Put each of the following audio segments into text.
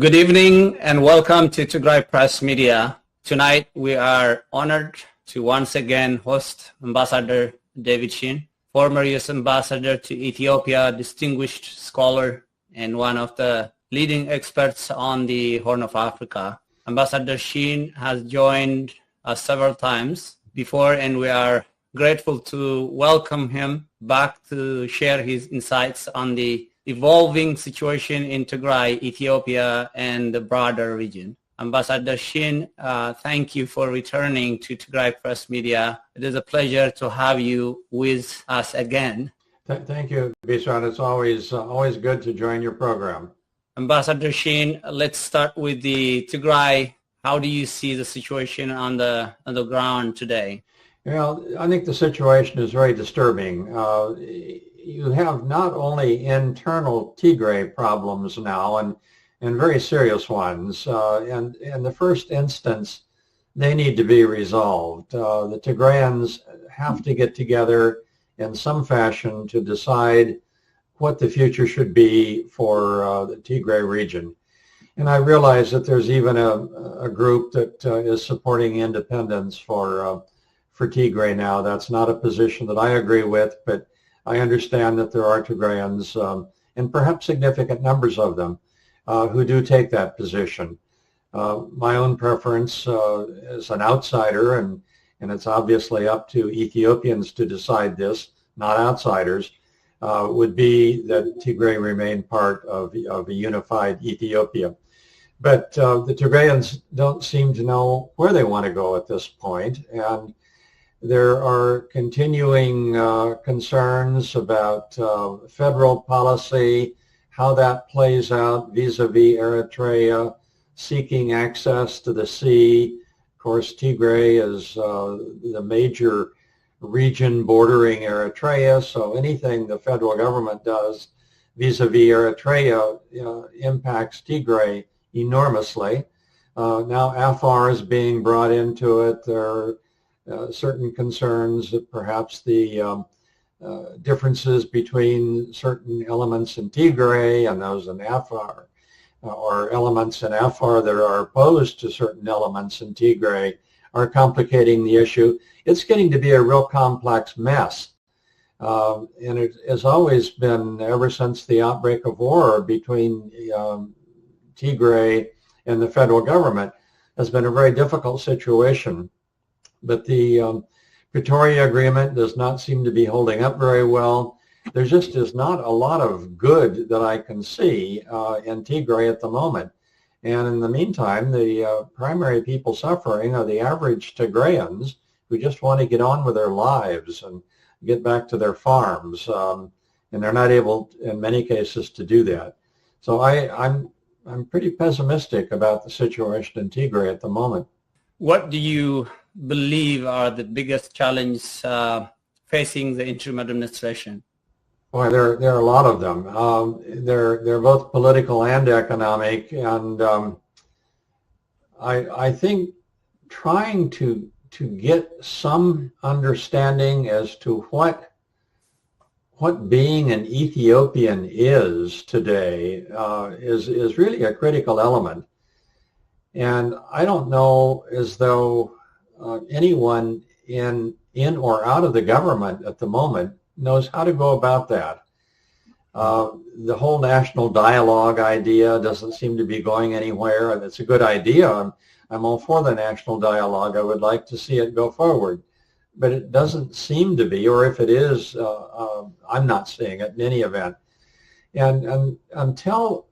Good evening and welcome to Tigrai Press Media. Tonight we are honored to once again host Ambassador David Shinn, former US Ambassador to Ethiopia, distinguished scholar and one of the leading experts on the Horn of Africa. Ambassador Shinn has joined us several times before, and we are grateful to welcome him back to share his insights on the evolving situation in Tigray, Ethiopia, and the broader region. Ambassador Shinn, thank you for returning to Tigrai Press Media. It is a pleasure to have you with us again. Thank you, Bishan. It's always good to join your program. Ambassador Shinn, let's start with the Tigray. How do you see the situation on the ground today? Well, I think the situation is very disturbing. You have not only internal Tigray problems now and very serious ones. And in the first instance, they need to be resolved. The Tigrayans have to get together in some fashion to decide what the future should be for the Tigray region. And I realize that there's even a group that is supporting independence for Tigray now. That's not a position that I agree with, but I understand that there are Tigrayans, and perhaps significant numbers of them, who do take that position. My own preference as an outsider, and it's obviously up to Ethiopians to decide this, not outsiders, would be that Tigray remain part of a unified Ethiopia. But the Tigrayans don't seem to know where they want to go at this point, and there are continuing concerns about federal policy, how that plays out vis-a-vis Eritrea, seeking access to the sea. Of course, Tigray is the major region bordering Eritrea, so anything the federal government does vis-a-vis Eritrea impacts Tigray enormously. Now Afar is being brought into it. There are certain concerns that perhaps the differences between certain elements in Tigray and those in Afar, or elements in Afar that are opposed to certain elements in Tigray, are complicating the issue. It's getting to be a real complex mess. And it has always been, ever since the outbreak of war between Tigray and the federal government, has been a very difficult situation. But the Pretoria Agreement does not seem to be holding up very well. There just is not a lot of good that I can see in Tigray at the moment. And in the meantime, the primary people suffering are the average Tigrayans who just want to get on with their lives and get back to their farms. And they're not able, in many cases, to do that. So I'm pretty pessimistic about the situation in Tigray at the moment. What do you believe are the biggest challenges facing the interim administration? Boy, there are a lot of them. They're both political and economic, and I think trying to get some understanding as to what being an Ethiopian is today is really a critical element. And I don't know as though anyone in or out of the government at the moment knows how to go about that. The whole national dialogue idea doesn't seem to be going anywhere, and it's a good idea. I'm all for the national dialogue. I would like to see it go forward, but it doesn't seem to be, or if it is, I'm not seeing it in any event. And until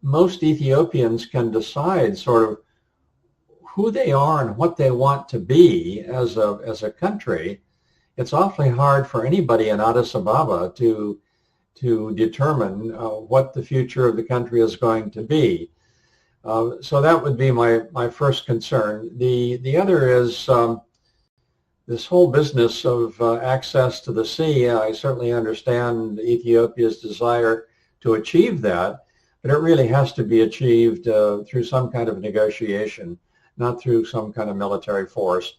most Ethiopians can decide sort of who they are and what they want to be as a country, it's awfully hard for anybody in Addis Ababa to determine what the future of the country is going to be. So that would be my first concern. The other is this whole business of access to the sea. I certainly understand Ethiopia's desire to achieve that, but it really has to be achieved through some kind of negotiation, not through some kind of military force.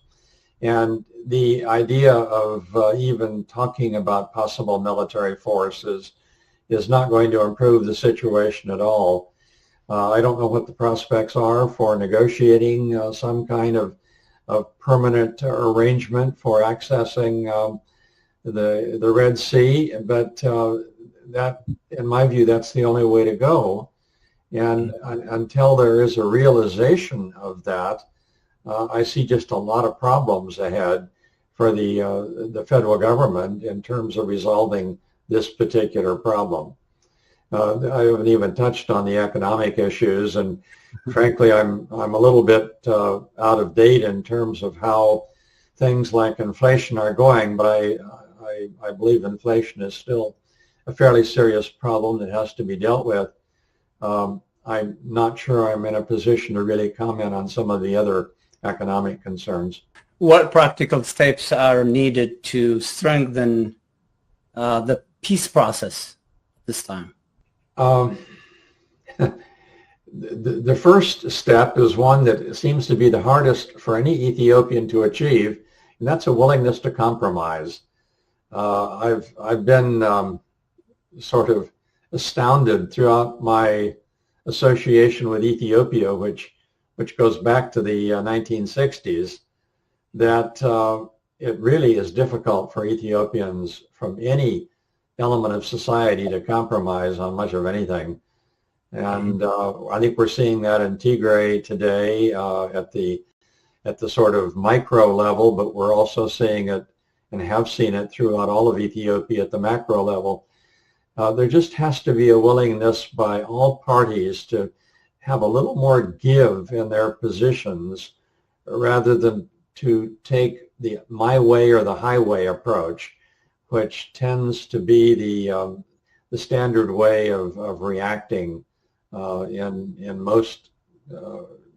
And the idea of even talking about possible military force is not going to improve the situation at all. I don't know what the prospects are for negotiating some kind of permanent arrangement for accessing the Red Sea, but that, in my view, that's the only way to go. And until there is a realization of that, I see just a lot of problems ahead for the federal government in terms of resolving this particular problem. I haven't even touched on the economic issues, and frankly, I'm a little bit out of date in terms of how things like inflation are going, but I believe inflation is still a fairly serious problem that has to be dealt with. I'm not sure I'm in a position to really comment on some of the other economic concerns. What practical steps are needed to strengthen the peace process this time? The first step is one that seems to be the hardest for any Ethiopian to achieve, and that's a willingness to compromise. I've been sort of astounded throughout my association with Ethiopia, which goes back to the 1960s, that it really is difficult for Ethiopians from any element of society to compromise on much of anything. And I think we're seeing that in Tigray today at the sort of micro level, but we're also seeing it and have seen it throughout all of Ethiopia at the macro level. There just has to be a willingness by all parties to have a little more give in their positions rather than to take the my way or the highway approach, which tends to be the standard way of reacting in most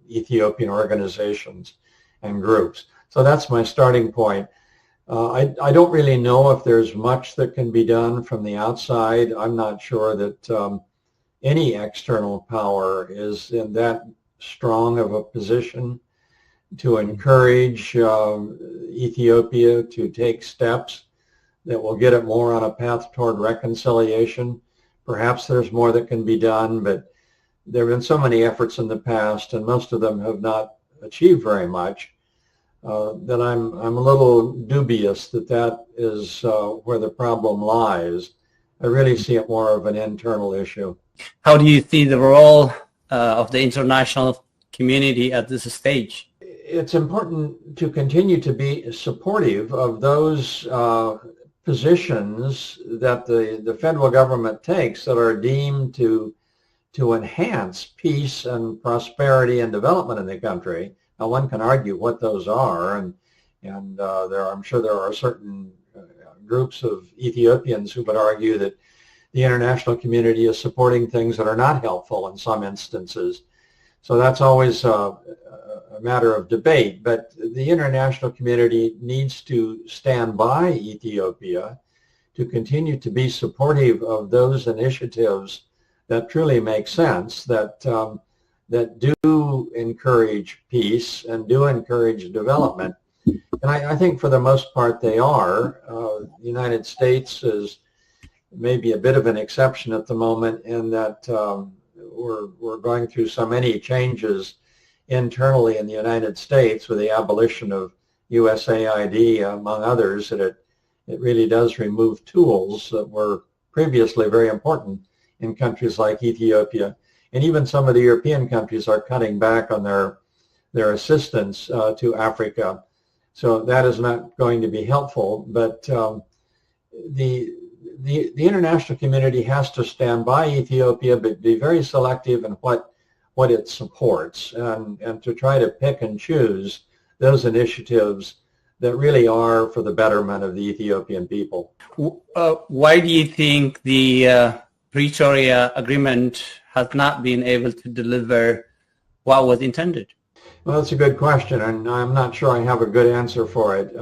Ethiopian organizations and groups. So that's my starting point. I don't really know if there's much that can be done from the outside. I'm not sure that any external power is in that strong of a position to encourage Ethiopia to take steps that will get it more on a path toward reconciliation. Perhaps there's more that can be done, but there have been so many efforts in the past, and most of them have not achieved very much, that I'm a little dubious that is where the problem lies. I really see it more of an internal issue. How do you see the role of the international community at this stage? It's important to continue to be supportive of those positions that the federal government takes that are deemed to enhance peace and prosperity and development in the country. Now, one can argue what those are, and I'm sure there are certain groups of Ethiopians who would argue that the international community is supporting things that are not helpful in some instances. So that's always a matter of debate, but the international community needs to stand by Ethiopia to continue to be supportive of those initiatives that truly make sense, that do encourage peace and do encourage development. And I think for the most part they are. The United States is maybe a bit of an exception at the moment in that we're going through so many changes internally in the United States with the abolition of USAID, among others, that it really does remove tools that were previously very important in countries like Ethiopia. And even some of the European countries are cutting back on their assistance to Africa. So that is not going to be helpful. But the international community has to stand by Ethiopia, but be very selective in what it supports, and to try to pick and choose those initiatives that really are for the betterment of the Ethiopian people. Why do you think the Pretoria Agreement has not been able to deliver what was intended? Well, that's a good question, and I'm not sure I have a good answer for it.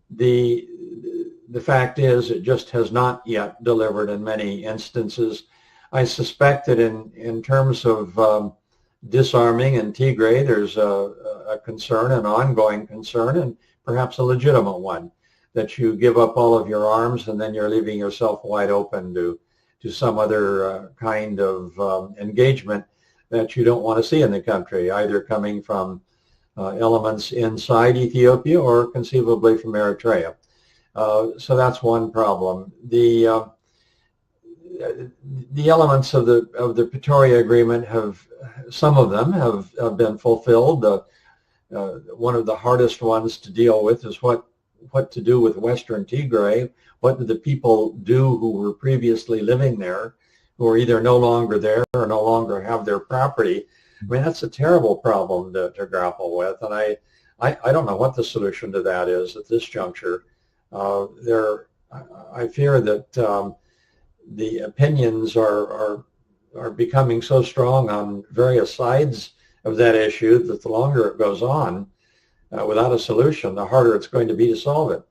The fact is, it just has not yet delivered in many instances. I suspect that in terms of disarming in Tigray, there's a concern, an ongoing concern, and perhaps a legitimate one, that you give up all of your arms and then you're leaving yourself wide open to some other kind of engagement that you don't want to see in the country, either coming from elements inside Ethiopia or conceivably from Eritrea. So that's one problem. The elements of the Pretoria Agreement some of them have been fulfilled. One of the hardest ones to deal with is what to do with Western Tigray. What do the people do who were previously living there, who are either no longer there or no longer have their property? I mean, that's a terrible problem to grapple with, and I don't know what the solution to that is at this juncture. I fear that the opinions are becoming so strong on various sides of that issue that the longer it goes on without a solution, the harder it's going to be to solve it.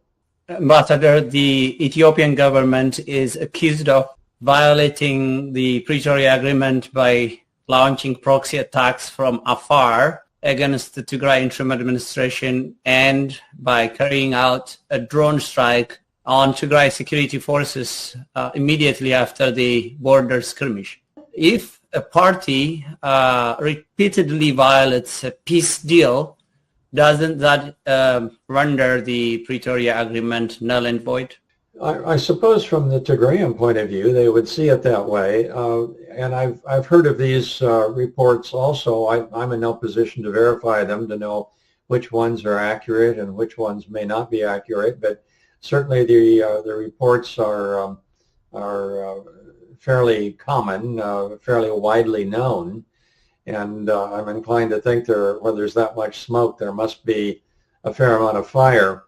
Ambassador, the Ethiopian government is accused of violating the Pretoria Agreement by launching proxy attacks from afar against the Tigray interim administration and by carrying out a drone strike on Tigray security forces immediately after the border skirmish. If a party repeatedly violates a peace deal, doesn't that render the Pretoria Agreement null and void? I suppose from the Tigrayan point of view, they would see it that way. And I've heard of these reports also. I'm in no position to verify them, to know which ones are accurate and which ones may not be accurate. But certainly the reports are fairly common, fairly widely known. And I'm inclined to think where there's that much smoke, there must be a fair amount of fire.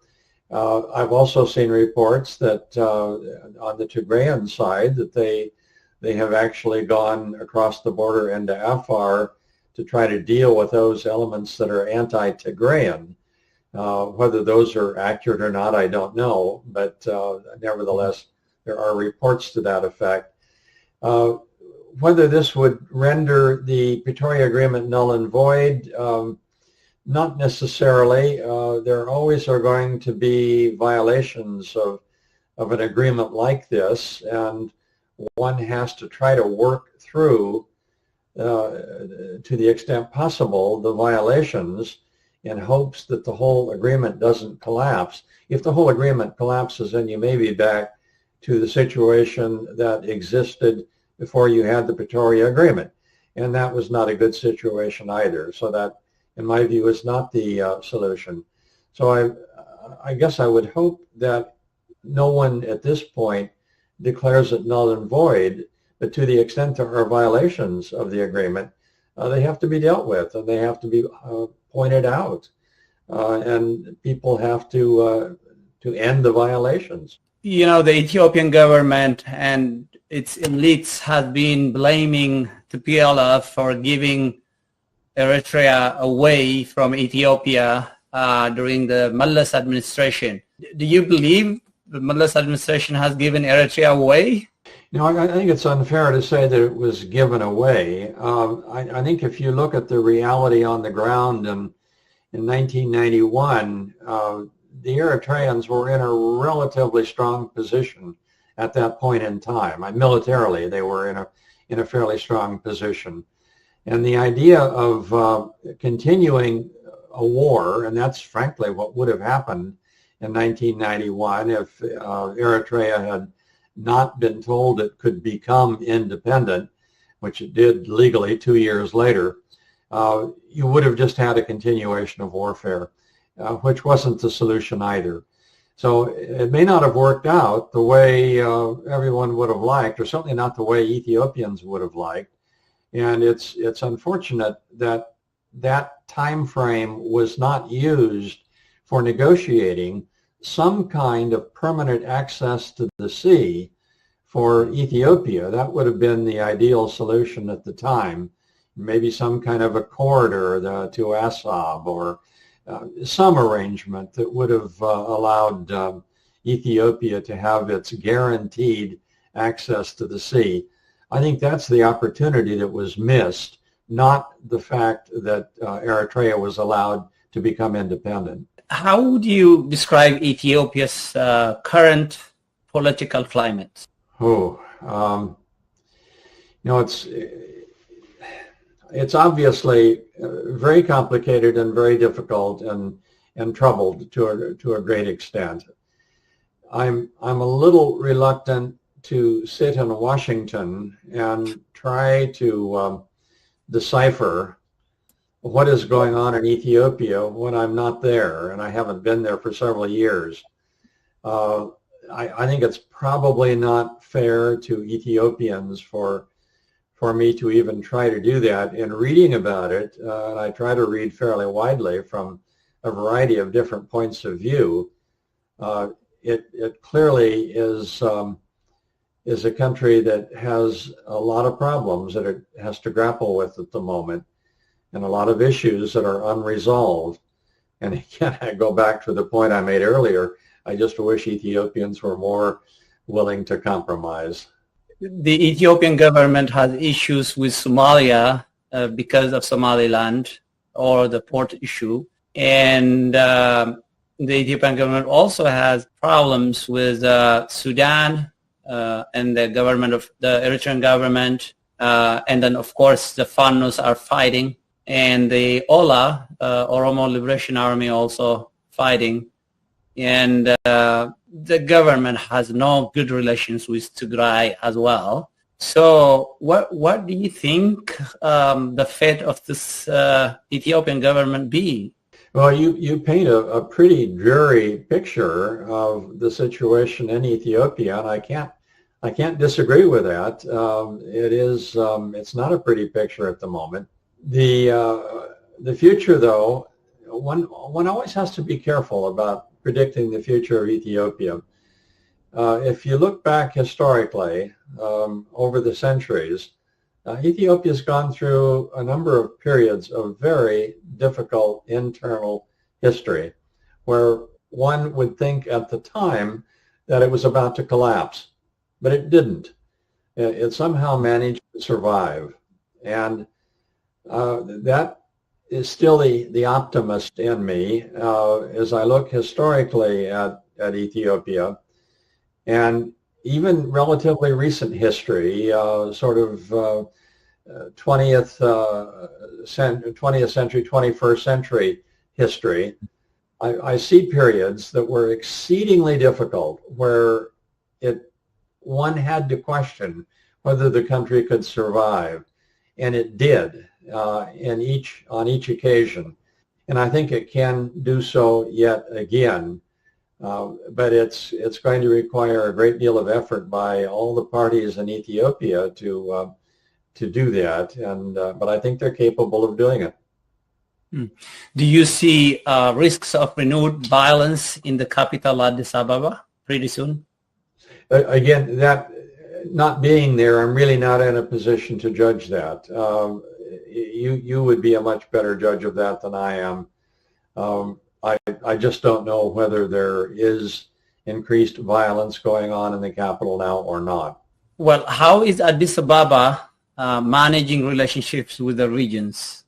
I've also seen reports that on the Tigrayan side that they have actually gone across the border into Afar to try to deal with those elements that are anti-Tigrayan. Whether those are accurate or not, I don't know, but nevertheless, there are reports to that effect. Whether this would render the Pretoria Agreement null and void, not necessarily. There always are going to be violations of an agreement like this, and one has to try to work through, to the extent possible, the violations in hopes that the whole agreement doesn't collapse. If the whole agreement collapses, then you may be back to the situation that existed before you had the Pretoria Agreement, and that was not a good situation either. So that, in my view, is not the solution. So I guess I would hope that no one at this point declares it null and void, but to the extent there are violations of the agreement, they have to be dealt with, and they have to be pointed out, and people have to end the violations. You know, the Ethiopian government and its elites have been blaming the PLF for giving Eritrea away from Ethiopia during the Males administration. Do you believe the Males administration has given Eritrea away? No, I think it's unfair to say that it was given away. I think if you look at the reality on the ground in 1991, the Eritreans were in a relatively strong position at that point in time. Militarily, they were in a fairly strong position. And the idea of continuing a war, and that's frankly what would have happened in 1991 if Eritrea had not been told it could become independent, which it did legally 2 years later, you would have just had a continuation of warfare, which wasn't the solution either. So it may not have worked out the way everyone would have liked, or certainly not the way Ethiopians would have liked. And it's unfortunate that that time frame was not used for negotiating some kind of permanent access to the sea for Ethiopia. That would have been the ideal solution at the time. Maybe some kind of a corridor to Assab, or some arrangement that would have allowed Ethiopia to have its guaranteed access to the sea. I think that's the opportunity that was missed, not the fact that Eritrea was allowed to become independent. How would you describe Ethiopia's current political climate? It's it's obviously very complicated and very difficult and troubled to a great extent. I'm a little reluctant to sit in Washington and try to decipher what is going on in Ethiopia when I'm not there, and I haven't been there for several years. I think it's probably not fair to Ethiopians for me to even try to do that. In reading about it, and I try to read fairly widely from a variety of different points of view, it clearly is a country that has a lot of problems that it has to grapple with at the moment, and a lot of issues that are unresolved. And again, I go back to the point I made earlier. I just wish Ethiopians were more willing to compromise. The Ethiopian government has issues with Somalia because of Somaliland or the port issue. And the Ethiopian government also has problems with Sudan and the government of the Eritrean government. And then, of course, the Fannos are fighting. And the OLA, Oromo Liberation Army, also fighting. And the government has no good relations with Tigray as well. So what do you think the fate of this Ethiopian government be? Well, you paint a pretty dreary picture of the situation in Ethiopia, and I can't disagree with that. It's not a pretty picture at the moment. The future, though, one always has to be careful about predicting the future of Ethiopia. If you look back historically over the centuries, Ethiopia's gone through a number of periods of very difficult internal history where one would think at the time that it was about to collapse, but it didn't. It somehow managed to survive. And that is still the optimist in me as I look historically at Ethiopia, and even relatively recent history, sort of 20th century, 21st century history. I see periods that were exceedingly difficult where one had to question whether the country could survive, and it did. On each occasion, and I think it can do so yet again, but it's going to require a great deal of effort by all the parties in Ethiopia to do that, but I think they're capable of doing it. Do you see risks of renewed violence in the capital Addis Ababa pretty soon? Again, that not being there, I'm really not in a position to judge that. You would be a much better judge of that than I am. I just don't know whether there is increased violence going on in the capital now or not. Well, how is Addis Ababa managing relationships with the regions?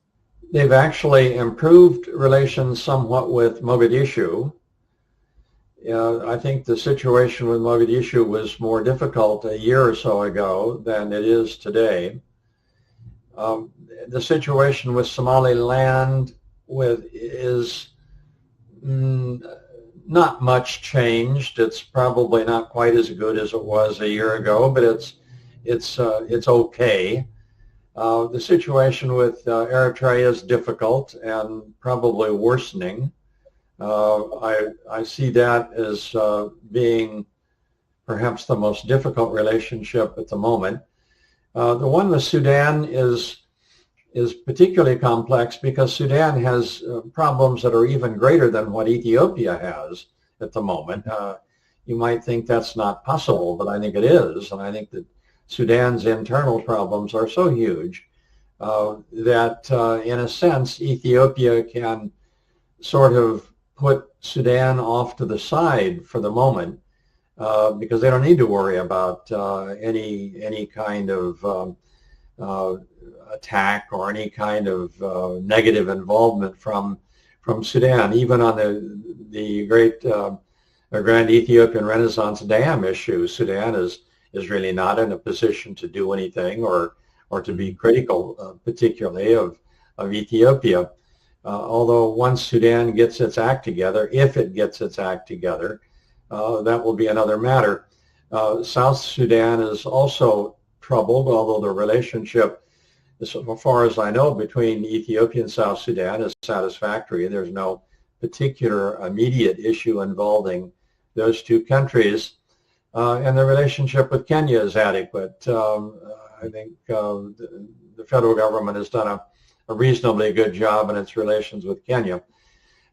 They've actually improved relations somewhat with Mogadishu. I think the situation with Mogadishu was more difficult a year or so ago than it is today. The situation with Somaliland is not much changed. It's probably not quite as good as it was a year ago, but it's okay. The situation with Eritrea is difficult and probably worsening. I see that as being perhaps the most difficult relationship at the moment. The one with Sudan is particularly complex because Sudan has problems that are even greater than what Ethiopia has at the moment. You might think that's not possible, but I think it is. And I think that Sudan's internal problems are so huge that in a sense, Ethiopia can sort of put Sudan off to the side for the moment because they don't need to worry about any kind of attack or any kind of negative involvement from Sudan. Even on the great Grand Ethiopian Renaissance Dam issue, Sudan is really not in a position to do anything or to be critical, particularly of Ethiopia. Although once Sudan gets its act together, if it gets its act together, that will be another matter. South Sudan is also troubled, although the relationship, as far as I know, between Ethiopia and South Sudan is satisfactory. There's no particular immediate issue involving those two countries. And the relationship with Kenya is adequate. I think the federal government has done a reasonably good job in its relations with Kenya.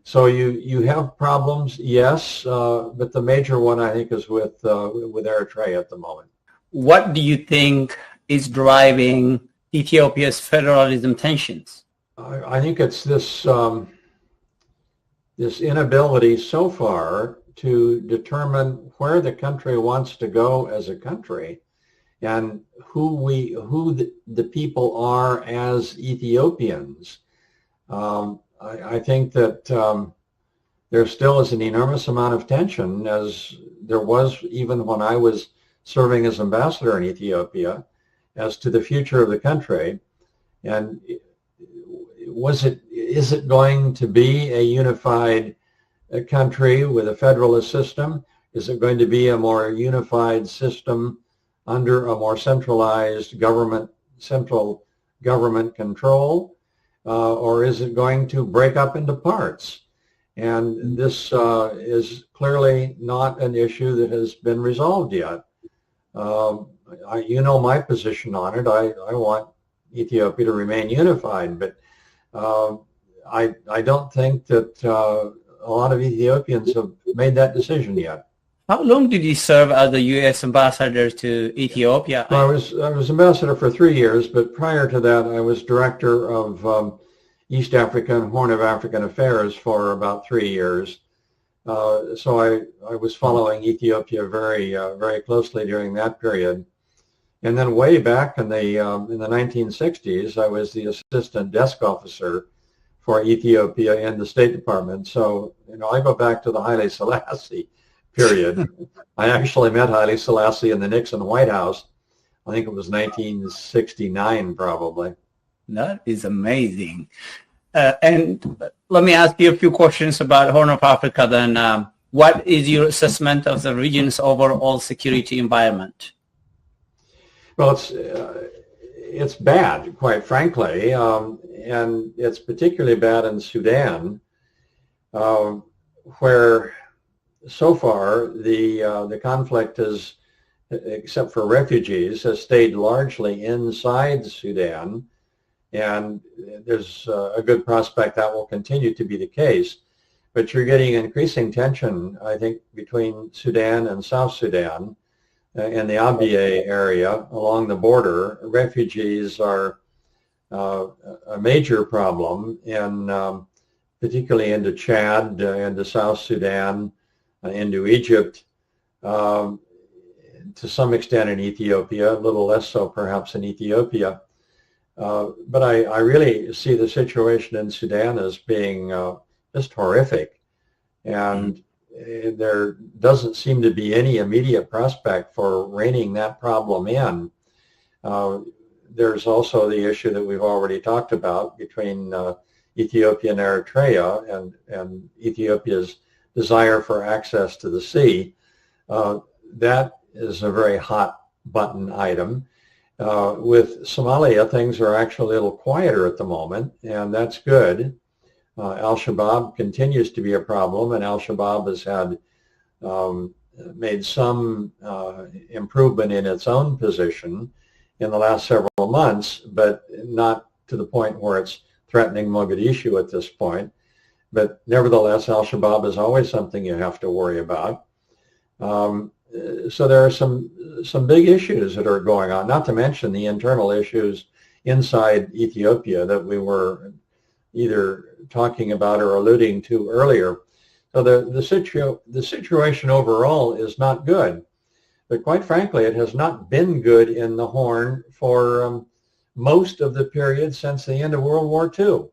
So you have problems, yes, but the major one I think is with Eritrea at the moment. What do you think is driving Ethiopia's federalism tensions? I think it's this this inability so far to determine where the country wants to go as a country, and who the people are as Ethiopians. I think that there still is an enormous amount of tension, as there was even when I was serving as ambassador in Ethiopia, as to the future of the country. And is it going to be a unified country with a federalist system? Is it going to be a more unified system under a more centralized government, central government control? Or is it going to break up into parts? And this is clearly not an issue that has been resolved yet. You know my position on it. I want Ethiopia to remain unified, but I don't think that a lot of Ethiopians have made that decision yet. How long did you serve as the US Ambassador to Ethiopia? Well, I was ambassador for 3 years, but prior to that I was director of East Africa and Horn of African Affairs for about 3 years. So I was following Ethiopia very closely during that period. And then way back in the 1960s, I was the assistant desk officer for Ethiopia in the State Department. So, I go back to the Haile Selassie period. I actually met Haile Selassie in the Nixon White House. I think it was 1969, probably. That is amazing. And let me ask you a few questions about Horn of Africa then. What is your assessment of the region's overall security environment? Well, it's bad, quite frankly, and it's particularly bad in Sudan, where so far the conflict has, except for refugees, has stayed largely inside Sudan, and there's a good prospect that will continue to be the case. But you're getting increasing tension, I think, between Sudan and South Sudan. In the Abyei area along the border, refugees are a major problem, particularly into Chad, into South Sudan, into Egypt, to some extent in Ethiopia, a little less so perhaps in Ethiopia. But I really see the situation in Sudan as being just horrific. And there doesn't seem to be any immediate prospect for reining that problem in. There's also the issue that we've already talked about between Ethiopia and Eritrea, and Ethiopia's desire for access to the sea. That is a very hot button item. With Somalia, things are actually a little quieter at the moment, and that's good. Al-Shabaab continues to be a problem, and Al-Shabaab has had made some improvement in its own position in the last several months, but not to the point where it's threatening Mogadishu at this point. But nevertheless, Al-Shabaab is always something you have to worry about. So there are some big issues that are going on, not to mention the internal issues inside Ethiopia that we were either talking about or alluding to earlier. So the situation overall is not good. But quite frankly, it has not been good in the Horn for most of the period since the end of World War II.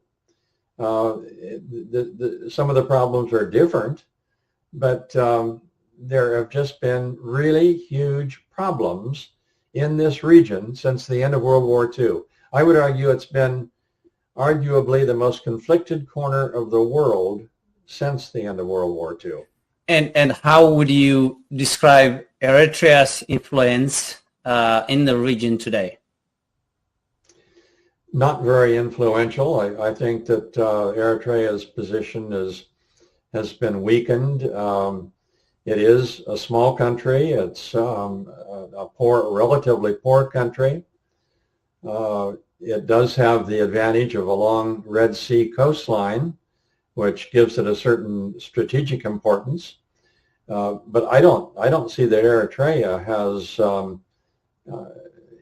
Some of the problems are different, but there have just been really huge problems in this region since the end of World War II. I would argue it's been arguably the most conflicted corner of the world since the end of World War II. And how would you describe Eritrea's influence in the region today? Not very influential. I think that Eritrea's position has been weakened. It is a small country. It's a relatively poor country. It does have the advantage of a long Red Sea coastline, which gives it a certain strategic importance. But I don't see that Eritrea has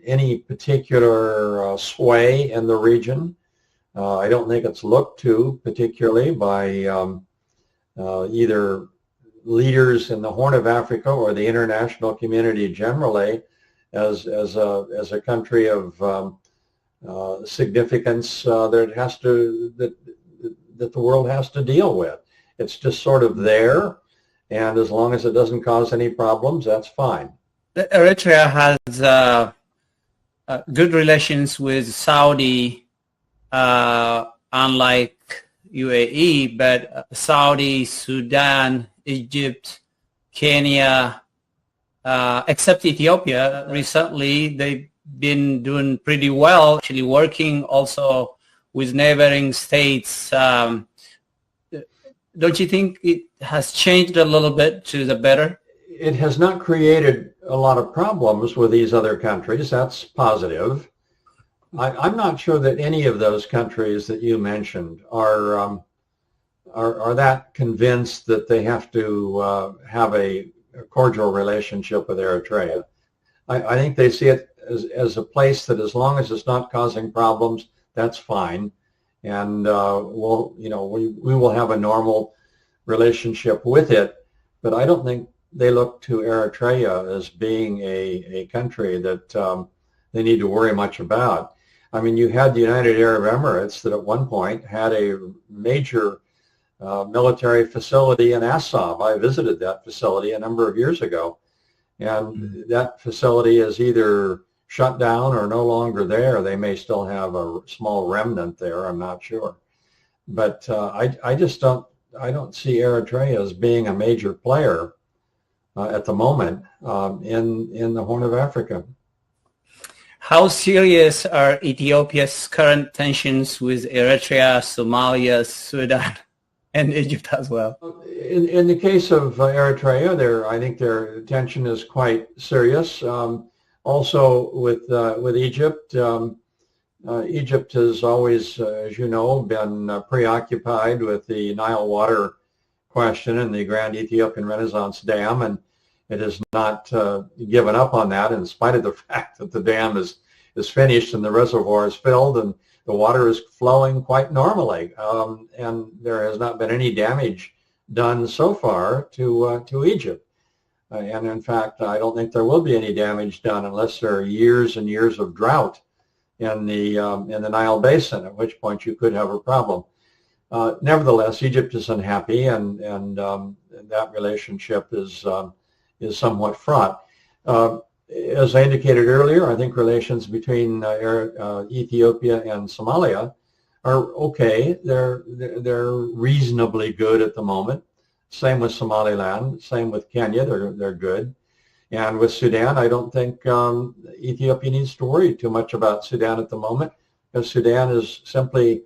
any particular sway in the region. I don't think it's looked to particularly by either leaders in the Horn of Africa or the international community generally as a country of significance that the world has to deal with. It's just sort of there, and as long as it doesn't cause any problems, that's fine. Eritrea has good relations with Saudi, unlike UAE, but Saudi, Sudan, Egypt, Kenya, except Ethiopia, recently they've been doing pretty well, actually working also with neighboring states. Don't you think it has changed a little bit to the better? It has not created a lot of problems with these other countries. That's positive. I'm not sure that any of those countries that you mentioned are that convinced that they have to have a cordial relationship with Eritrea. I think they see it as a place that, as long as it's not causing problems, that's fine, and we will have a normal relationship with it. But I don't think they look to Eritrea as being a country that they need to worry much about. I mean, you had the United Arab Emirates that at one point had a major military facility in Assab. I visited that facility a number of years ago, and that facility is either shut down or no longer there. They may still have a small remnant there, I'm not sure. But I don't see Eritrea as being a major player at the moment in the Horn of Africa. How serious are Ethiopia's current tensions with Eritrea, Somalia, Sudan, and Egypt as well? In the case of Eritrea, I think their tension is quite serious. Also with Egypt, Egypt has always, as you know, been preoccupied with the Nile water question and the Grand Ethiopian Renaissance Dam, and it has not given up on that in spite of the fact that the dam is finished and the reservoir is filled and the water is flowing quite normally, and there has not been any damage done so far to Egypt. And in fact, I don't think there will be any damage done unless there are years and years of drought in the Nile basin, at which point you could have a problem. Nevertheless, Egypt is unhappy, and that relationship is somewhat fraught. As I indicated earlier, I think relations between Ethiopia and Somalia are okay. They're reasonably good at the moment. Same with Somaliland. Same with Kenya. They're good. And with Sudan, I don't think Ethiopia needs to worry too much about Sudan at the moment, because Sudan is simply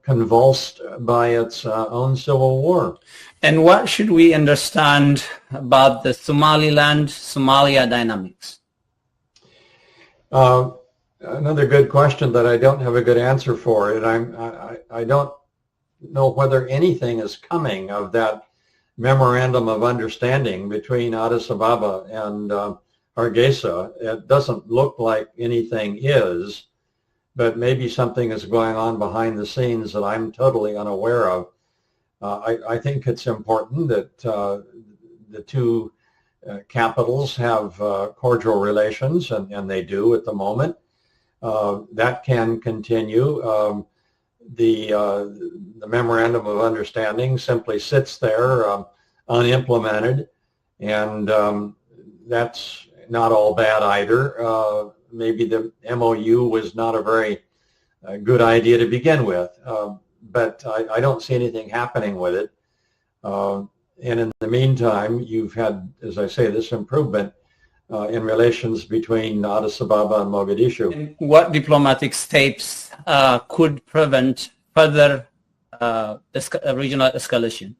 convulsed by its own civil war. And what should we understand about the Somaliland-Somalia dynamics? Another good question that I don't have a good answer for, and I don't know whether anything is coming of that memorandum of understanding between Addis Ababa and Hargeisa. It doesn't look like anything is, but maybe something is going on behind the scenes that I'm totally unaware of. I think it's important that the two capitals have cordial relations, and they do at the moment. That can continue. The memorandum of understanding simply sits there unimplemented, and that's not all bad either. Maybe the MOU was not a very good idea to begin with, but I don't see anything happening with it. And in the meantime, you've had, as I say, this improvement in relations between Addis Ababa and Mogadishu. And what diplomatic steps could prevent further regional escalation?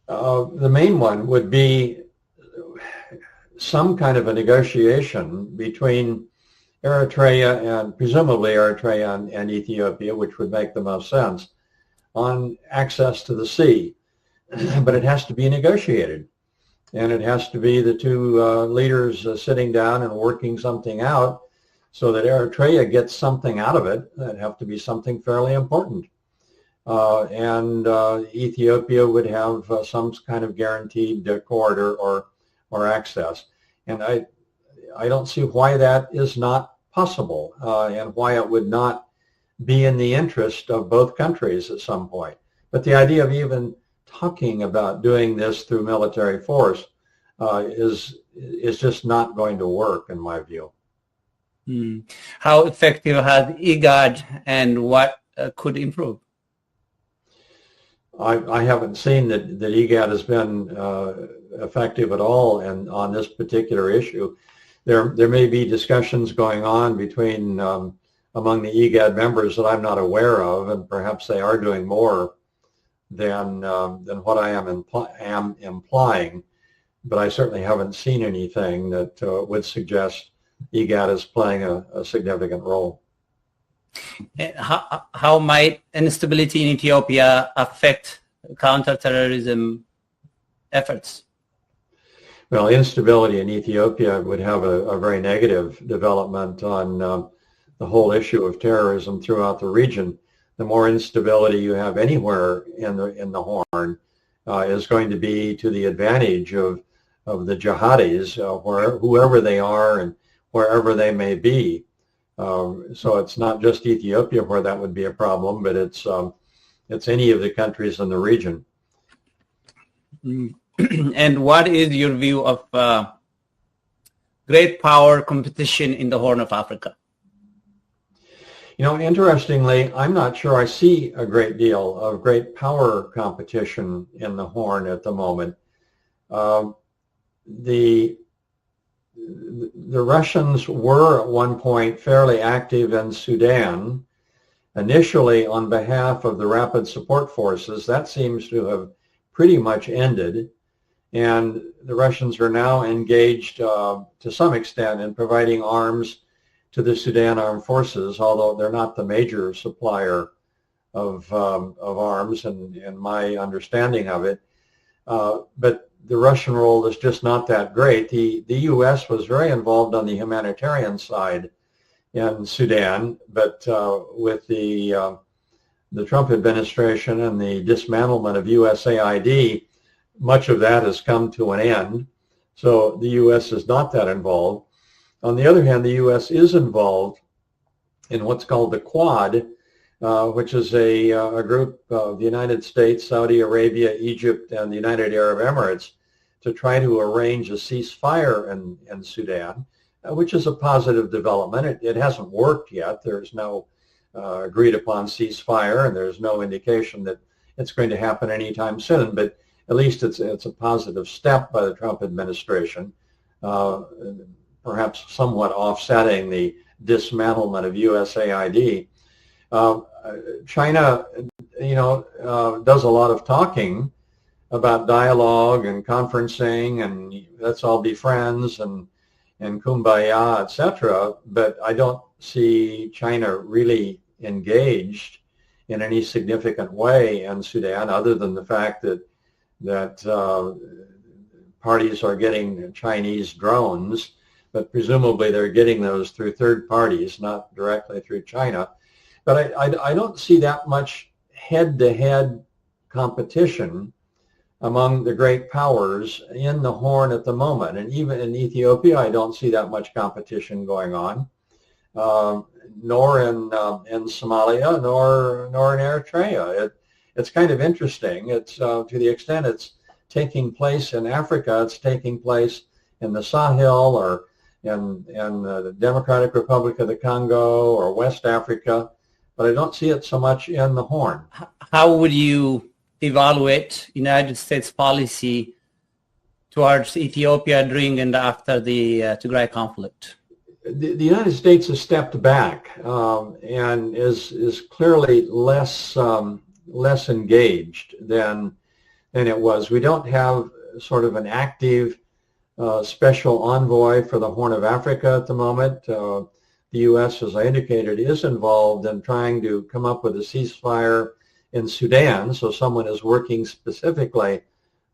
The main one would be some kind of a negotiation between Eritrea and presumably Eritrea and Ethiopia, which would make the most sense, on access to the sea. But it has to be negotiated, and it has to be the two leaders sitting down and working something out so that Eritrea gets something out of it. That'd have to be something fairly important. And Ethiopia would have some kind of guaranteed corridor or access. And I don't see why that is not possible and why it would not be in the interest of both countries at some point. But the idea of even talking about doing this through military force is just not going to work, in my view. How effective has IGAD, and what could improve? I haven't seen that IGAD has been effective at all on this particular issue. There may be discussions going on between among the IGAD members that I'm not aware of, and perhaps they are doing more than what I am implying, but I certainly haven't seen anything that would suggest IGAD is playing a significant role. How might instability in Ethiopia affect counterterrorism efforts? Well, instability in Ethiopia would have a very negative development on the whole issue of terrorism throughout the region. The more instability you have anywhere in the Horn is going to be to the advantage of the jihadis, whoever they are and wherever they may be. So it's not just Ethiopia where that would be a problem, but it's any of the countries in the region. And what is your view of great power competition in the Horn of Africa? You know, interestingly, I'm not sure I see a great deal of great power competition in the Horn at the moment. The Russians were at one point fairly active in Sudan, initially on behalf of the Rapid Support Forces. That seems to have pretty much ended, and the Russians are now engaged to some extent in providing arms to the Sudan Armed Forces, although they're not the major supplier of arms, in my understanding of it. But the Russian role is just not that great. The U.S. was very involved on the humanitarian side in Sudan, but with the Trump administration and the dismantlement of USAID, much of that has come to an end. So the U.S. is not that involved. On the other hand, the U.S. is involved in what's called the Quad, which is a group of the United States, Saudi Arabia, Egypt, and the United Arab Emirates to try to arrange a ceasefire in Sudan, which is a positive development. It hasn't worked yet. There's no agreed upon ceasefire, and there's no indication that it's going to happen anytime soon, but at least it's a positive step by the Trump administration, perhaps somewhat offsetting the dismantlement of USAID. China, does a lot of talking about dialogue and conferencing and let's all be friends and kumbaya, etc. But I don't see China really engaged in any significant way in Sudan, other than the fact that parties are getting Chinese drones, but presumably they're getting those through third parties, not directly through China. But I don't see that much head-to-head competition among the great powers in the Horn at the moment. And even in Ethiopia, I don't see that much competition going on, nor in Somalia, nor in Eritrea. It's kind of interesting. It's to the extent it's taking place in Africa, it's taking place in the Sahel or the Democratic Republic of the Congo or West Africa, but I don't see it so much in the Horn. How would you evaluate United States policy towards Ethiopia during and after the Tigray conflict? The United States has stepped back and is clearly less engaged than it was. We don't have sort of an active special envoy for the Horn of Africa at the moment. The U.S., as I indicated, is involved in trying to come up with a ceasefire in Sudan, so someone is working specifically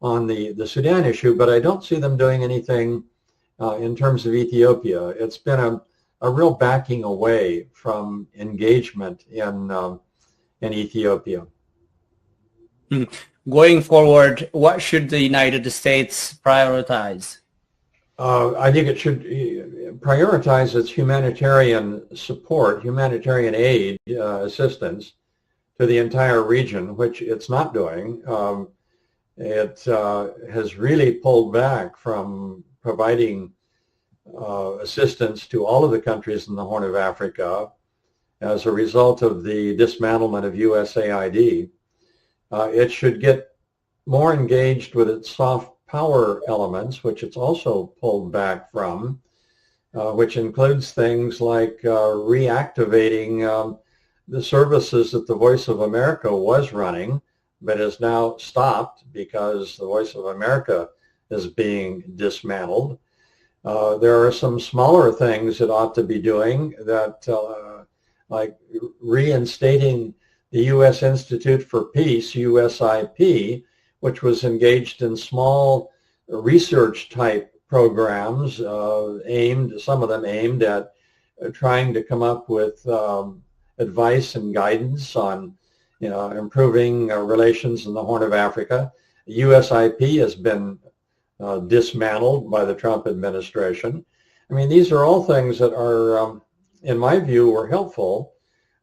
on the Sudan issue, but I don't see them doing anything in terms of Ethiopia. It's been a real backing away from engagement in Ethiopia. Going forward, what should the United States prioritize? I think it should prioritize its humanitarian support, humanitarian aid assistance to the entire region, which it's not doing. It has really pulled back from providing assistance to all of the countries in the Horn of Africa as a result of the dismantlement of USAID. It should get more engaged with its soft power elements, which it's also pulled back from, which includes things like reactivating the services that the Voice of America was running, but is now stopped because the Voice of America is being dismantled. There are some smaller things it ought to be doing that, like reinstating the U.S. Institute for Peace, USIP, which was engaged in small research-type programs, some of them aimed at trying to come up with advice and guidance on, improving relations in the Horn of Africa. USIP has been dismantled by the Trump administration. I mean, these are all things that are, in my view, were helpful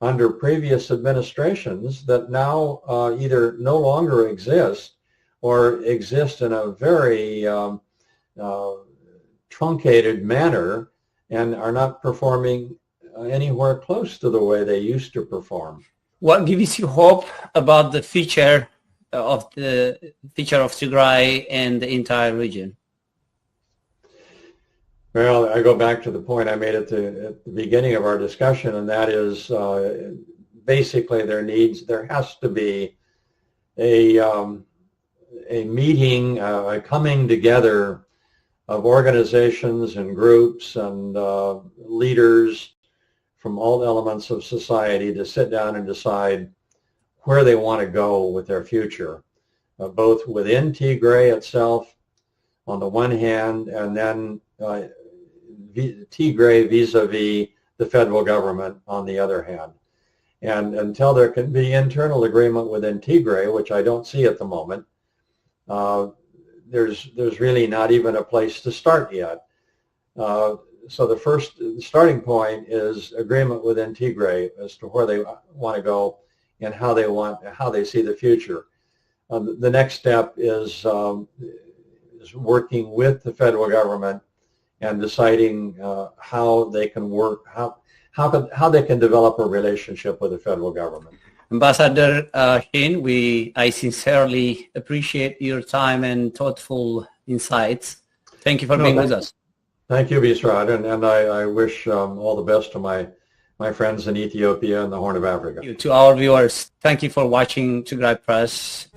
under previous administrations that now either no longer exist or exist in a very truncated manner and are not performing anywhere close to the way they used to perform. What gives you hope about the future of Tigray and the entire region? Well, I go back to the point I made at the beginning of our discussion, and that is basically there has to be a meeting, a coming together of organizations and groups and leaders from all elements of society to sit down and decide where they want to go with their future, both within Tigray itself on the one hand, and then Tigray vis-a-vis the federal government on the other hand. And until there can be internal agreement within Tigray, which I don't see at the moment, there's really not even a place to start yet. So the first starting point is agreement within Tigray as to where they want to go and how they see the future. The next step is working with the federal government and deciding how they can work, how they can develop a relationship with the federal government. Ambassador Shinn, I sincerely appreciate your time and thoughtful insights. Thank you for being with us. Thank you, Bisrad, and I wish all the best to my friends in Ethiopia and the Horn of Africa. To our viewers, thank you for watching Tigrai Press.